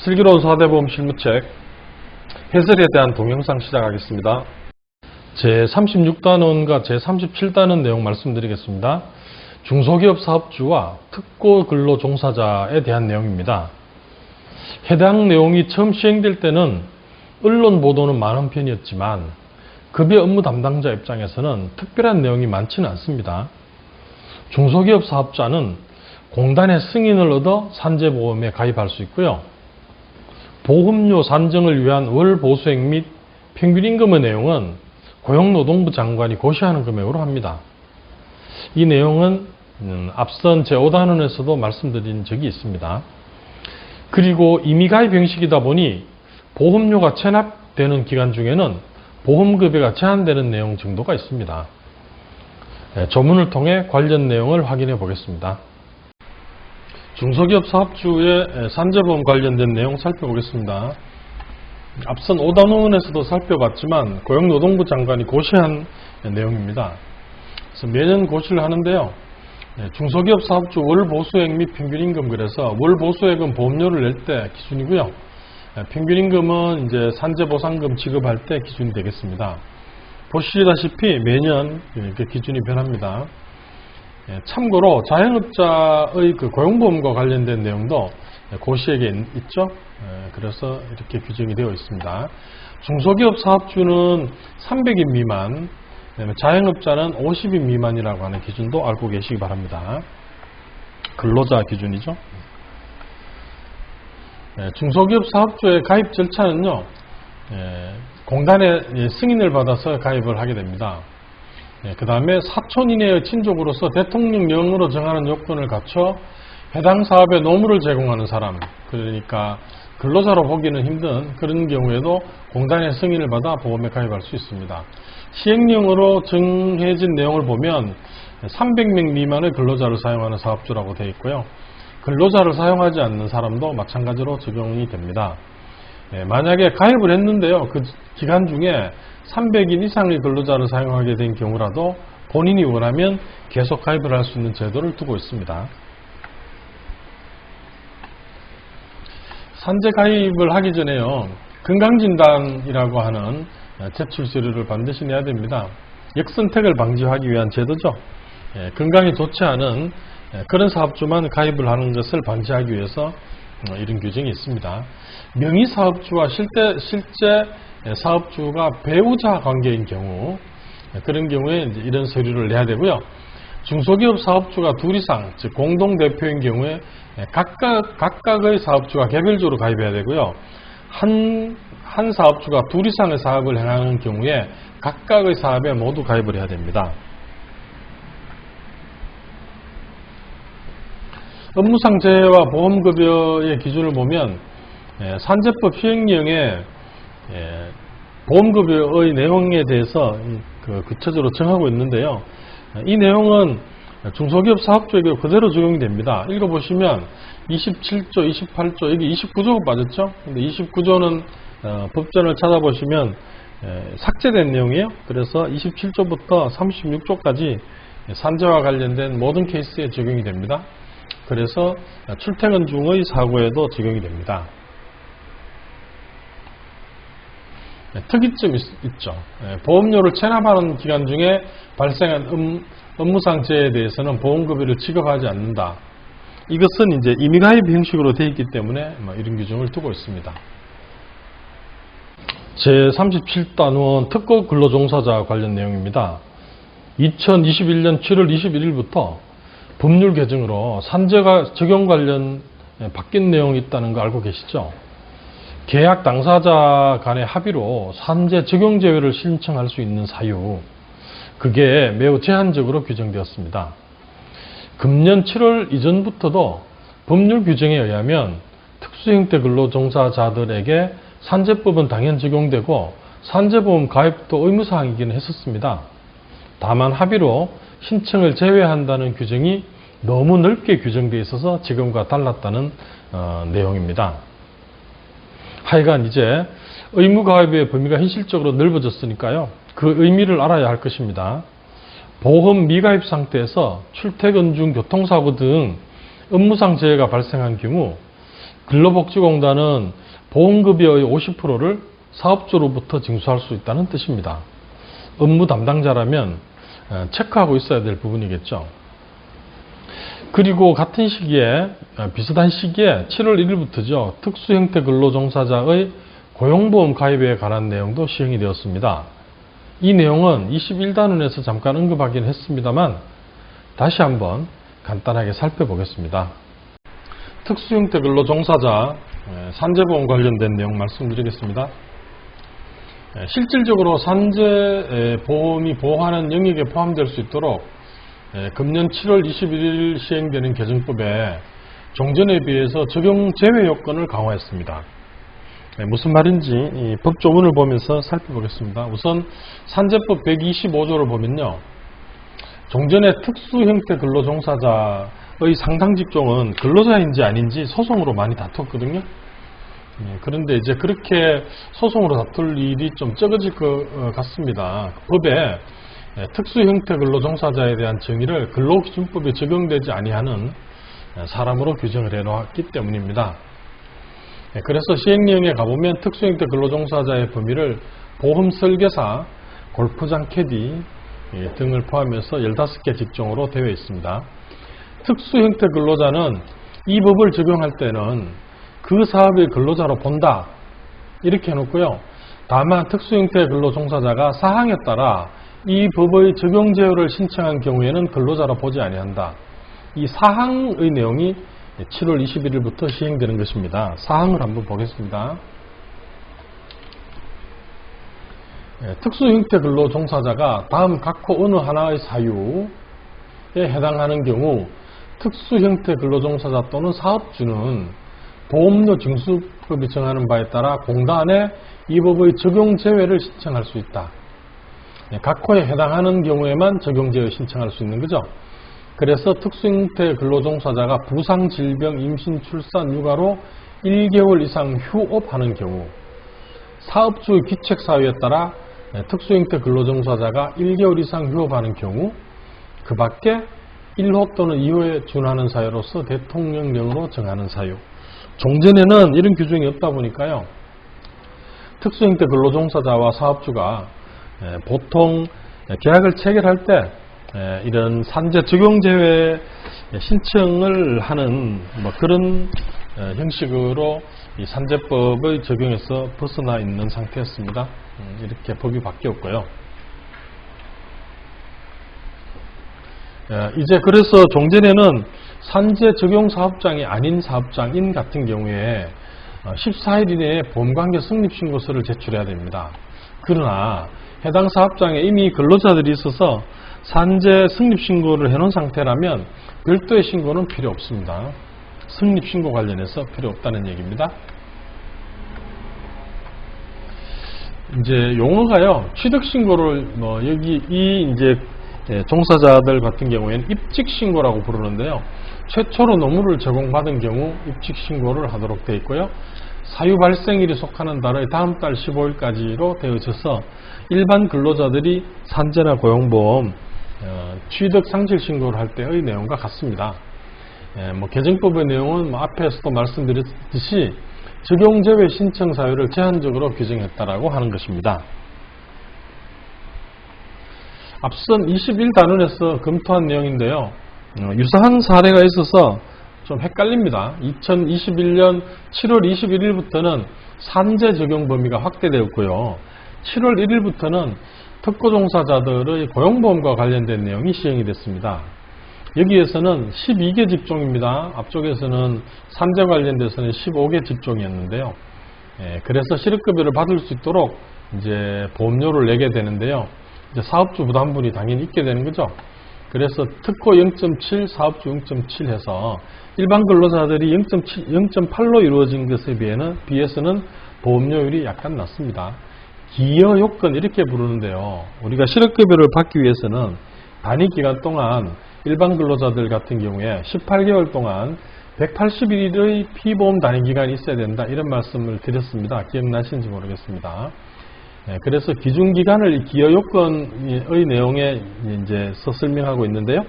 슬기로운 4대 보험 실무책 해설에 대한 동영상 시작하겠습니다. 제36단원과 제37단원 내용 말씀드리겠습니다. 중소기업 사업주와 특고 근로 종사자에 대한 내용입니다. 해당 내용이 처음 시행될 때는 언론 보도는 많은 편이었지만 급여 업무 담당자 입장에서는 특별한 내용이 많지는 않습니다. 중소기업 사업자는 공단의 승인을 얻어 산재보험에 가입할 수 있고요. 보험료 산정을 위한 월 보수액 및 평균임금의 내용은 고용노동부 장관이 고시하는 금액으로 합니다. 이 내용은 앞선 제5단원에서도 말씀드린 적이 있습니다. 그리고 임의가입 형식이다 보니 보험료가 체납되는 기간 중에는 보험급여가 제한되는 내용 정도가 있습니다. 조문을 통해 관련 내용을 확인해 보겠습니다. 중소기업 사업주의 산재보험 관련된 내용 살펴보겠습니다. 앞선 5단원에서도 살펴봤지만 고용노동부 장관이 고시한 내용입니다. 그래서 매년 고시를 하는데요. 중소기업 사업주 월보수액 및 평균임금, 그래서 월보수액은 보험료를 낼 때 기준이고요. 평균임금은 이제 산재보상금 지급할 때 기준이 되겠습니다. 보시다시피 매년 이렇게 기준이 변합니다. 참고로 자영업자의 그 고용보험과 관련된 내용도 고시에게 있죠. 그래서 이렇게 규정이 되어 있습니다. 중소기업 사업주는 300인 미만, 자영업자는 50인 미만이라고 하는 기준도 알고 계시기 바랍니다. 근로자 기준이죠. 중소기업 사업주의 가입 절차는요, 공단의 승인을 받아서 가입을 하게 됩니다. 그 다음에 사촌 이내의 친족으로서 대통령령으로 정하는 요건을 갖춰 해당 사업에 노무를 제공하는 사람, 그러니까 근로자로 보기는 힘든 그런 경우에도 공단의 승인을 받아 보험에 가입할 수 있습니다. 시행령으로 정해진 내용을 보면 300명 미만의 근로자를 사용하는 사업주라고 되어 있고요. 근로자를 사용하지 않는 사람도 마찬가지로 적용이 됩니다. 만약에 가입을 했는데요, 그 기간 중에 300인 이상의 근로자를 사용하게 된 경우라도 본인이 원하면 계속 가입을 할 수 있는 제도를 두고 있습니다. 산재 가입을 하기 전에요, 건강진단이라고 하는 제출 서류를 반드시 내야 됩니다. 역선택을 방지하기 위한 제도죠. 건강이 좋지 않은 그런 사업주만 가입을 하는 것을 방지하기 위해서 이런 규정이 있습니다. 명의사업주와 실제 사업주가 배우자 관계인 경우, 그런 경우에 이제 이런 서류를 내야 되고요. 중소기업 사업주가 둘 이상, 즉 공동대표인 경우에 각각의 사업주가 개별적으로 가입해야 되고요. 한 사업주가 둘 이상의 사업을 행하는 경우에 각각의 사업에 모두 가입을 해야 됩니다. 업무상 재해와 보험급여의 기준을 보면 산재법 시행령에 보험급여의 내용에 대해서 구체적으로 정하고 있는데요. 이 내용은 중소기업 사업주에게 그대로 적용이 됩니다. 읽어보시면 27조, 28조, 여기 29조가 빠졌죠? 근데 29조는 법전을 찾아보시면 삭제된 내용이에요. 그래서 27조부터 36조까지 산재와 관련된 모든 케이스에 적용이 됩니다. 그래서 출퇴근 중의 사고에도 적용이 됩니다. 특이점이 있죠. 보험료를 체납하는 기간 중에 발생한 업무상 재해에 대해서는 보험급여를 지급하지 않는다. 이것은 이제 임의가입 형식으로 되어 있기 때문에 이런 규정을 두고 있습니다. 제37단원 특고 근로종사자 관련 내용입니다. 2021년 7월 21일부터 법률 개정으로 산재가 적용 관련 바뀐 내용이 있다는 거 알고 계시죠? 계약 당사자 간의 합의로 산재 적용 제외를 신청할 수 있는 사유, 그게 매우 제한적으로 규정되었습니다. 금년 7월 이전부터도 법률 규정에 의하면 특수형태 근로종사자들에게 산재법은 당연 적용되고 산재보험 가입도 의무사항이긴 했었습니다. 다만 합의로 신청을 제외한다는 규정이 너무 넓게 규정되어 있어서 지금과 달랐다는 내용입니다. 하여간 이제 의무가입의 범위가 현실적으로 넓어졌으니까요, 그 의미를 알아야 할 것입니다. 보험 미가입 상태에서 출퇴근 중 교통사고 등 업무상 재해가 발생한 경우 근로복지공단은 보험급여의 50%를 사업주로부터 징수할 수 있다는 뜻입니다. 업무 담당자라면 체크하고 있어야 될 부분이겠죠. 그리고 같은 시기에, 비슷한 시기에 7월 1일부터죠. 특수형태 근로종사자의 고용보험 가입에 관한 내용도 시행이 되었습니다. 이 내용은 21단원에서 잠깐 언급하긴 했습니다만 다시 한번 간단하게 살펴보겠습니다. 특수형태 근로종사자 산재보험 관련된 내용 말씀드리겠습니다. 실질적으로 산재보험이 보호하는 영역에 포함될 수 있도록 금년 7월 21일 시행되는 개정법에 종전에 비해서 적용 제외 요건을 강화했습니다. 무슨 말인지 이 법조문을 보면서 살펴보겠습니다. 우선 산재법 125조를 보면요. 종전의 특수형태 근로종사자의 상당 직종은 근로자인지 아닌지 소송으로 많이 다퉜거든요. 그런데 이제 그렇게 소송으로 다툴 일이 좀 적어질 것 같습니다. 법에 특수형태 근로종사자에 대한 정의를 근로기준법에 적용되지 아니하는 사람으로 규정을 해놓았기 때문입니다. 그래서 시행령에 가보면 특수형태 근로종사자의 범위를 보험 설계사, 골프장 캐디 등을 포함해서 15개 직종으로 되어 있습니다. 특수형태 근로자는 이 법을 적용할 때는 그 사업의 근로자로 본다 이렇게 해놓고요. 다만 특수형태 근로종사자가 사항에 따라 이 법의 적용 제어를 신청한 경우에는 근로자로 보지 아니한다. 이 사항의 내용이 7월 21일부터 시행되는 것입니다. 사항을 한번 보겠습니다. 특수형태 근로종사자가 다음 각호 어느 하나의 사유에 해당하는 경우 특수형태 근로종사자 또는 사업주는 보험료 징수법이 정하는 바에 따라 공단에 이 법의 적용 제외를 신청할 수 있다. 각호에 해당하는 경우에만 적용 제외 신청할 수 있는 거죠. 그래서 특수형태 근로종사자가 부상, 질병, 임신, 출산, 육아로 1개월 이상 휴업하는 경우 사업주의 기책 사유에 따라 특수형태 근로종사자가 1개월 이상 휴업하는 경우 그 밖에 1호 또는 2호에 준하는 사유로서 대통령령으로 정하는 사유. 종전에는 이런 규정이 없다 보니까요. 특수형태 근로종사자와 사업주가 보통 계약을 체결할 때 이런 산재 적용 제외 신청을 하는 그런 형식으로 이 산재법의 적용에서 벗어나 있는 상태였습니다. 이렇게 법이 바뀌었고요. 이제 그래서 종전에는 산재 적용 사업장이 아닌 사업장인 같은 경우에 14일 이내에 보험관계 성립신고서를 제출해야 됩니다. 그러나 해당 사업장에 이미 근로자들이 있어서 산재 성립신고를 해놓은 상태라면 별도의 신고는 필요 없습니다. 성립신고 관련해서 필요 없다는 얘기입니다. 이제 용어가요, 취득신고를 여기 이 이제 종사자들 같은 경우에는 입직신고라고 부르는데요. 최초로 노무를 제공받은 경우 입직신고를 하도록 되어 있고요. 사유 발생일이 속하는 달의 다음 달 15일까지로 되어 있어서 일반 근로자들이 산재나 고용보험 취득 상실 신고를 할 때의 내용과 같습니다. 개정법의 내용은 앞에서도 말씀드렸듯이 적용 제외 신청 사유를 제한적으로 규정했다라고 하는 것입니다. 앞선 21단원에서 검토한 내용인데요. 유사한 사례가 있어서 좀 헷갈립니다. 2021년 7월 21일부터는 산재 적용 범위가 확대되었고요. 7월 1일부터는 특고종사자들의 고용보험과 관련된 내용이 시행이 됐습니다. 여기에서는 12개 직종입니다. 앞쪽에서는 산재 관련돼서는 15개 직종이었는데요. 그래서 실업급여를 받을 수 있도록 이제 보험료를 내게 되는데요. 이제 사업주 부담분이 당연히 있게 되는 거죠. 그래서 특고 0.7, 사업주 0.7 해서 일반 근로자들이 0.8로 이루어진 것에 비해서는 보험료율이 약간 낮습니다. 기여 요건 이렇게 부르는데요. 우리가 실업급여를 받기 위해서는 단위 기간 동안 일반 근로자들 같은 경우에 18개월 동안 180일의 피보험 단위 기간이 있어야 된다. 이런 말씀을 드렸습니다. 기억나시는지 모르겠습니다. 그래서 기준기간을 기여 요건의 내용에 이제 설명하고 있는데요.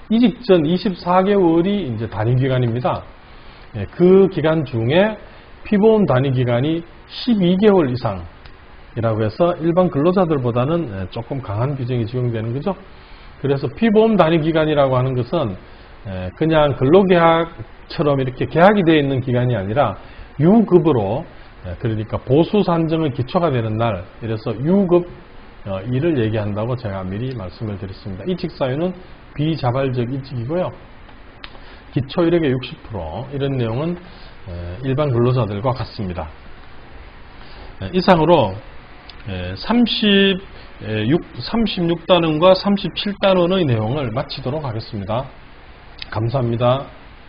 이직 전 24개월이 이제 단위 기간입니다. 그 기간 중에 피보험 단위 기간이 12개월 이상이라고 해서 일반 근로자들보다는 조금 강한 규정이 적용되는 거죠. 그래서 피보험 단위 기간이라고 하는 것은 그냥 근로계약처럼 이렇게 계약이 되어 있는 기간이 아니라 유급으로, 그러니까 보수 산정의 기초가 되는 날, 이래서 유급 일을 얘기한다고 제가 미리 말씀을 드렸습니다. 이직 사유는 비자발적 이직이고요. 기초 이력의 60% 이런 내용은 일반 근로자들과 같습니다. 이상으로 36단원과 37단원의 내용을 마치도록 하겠습니다. 감사합니다.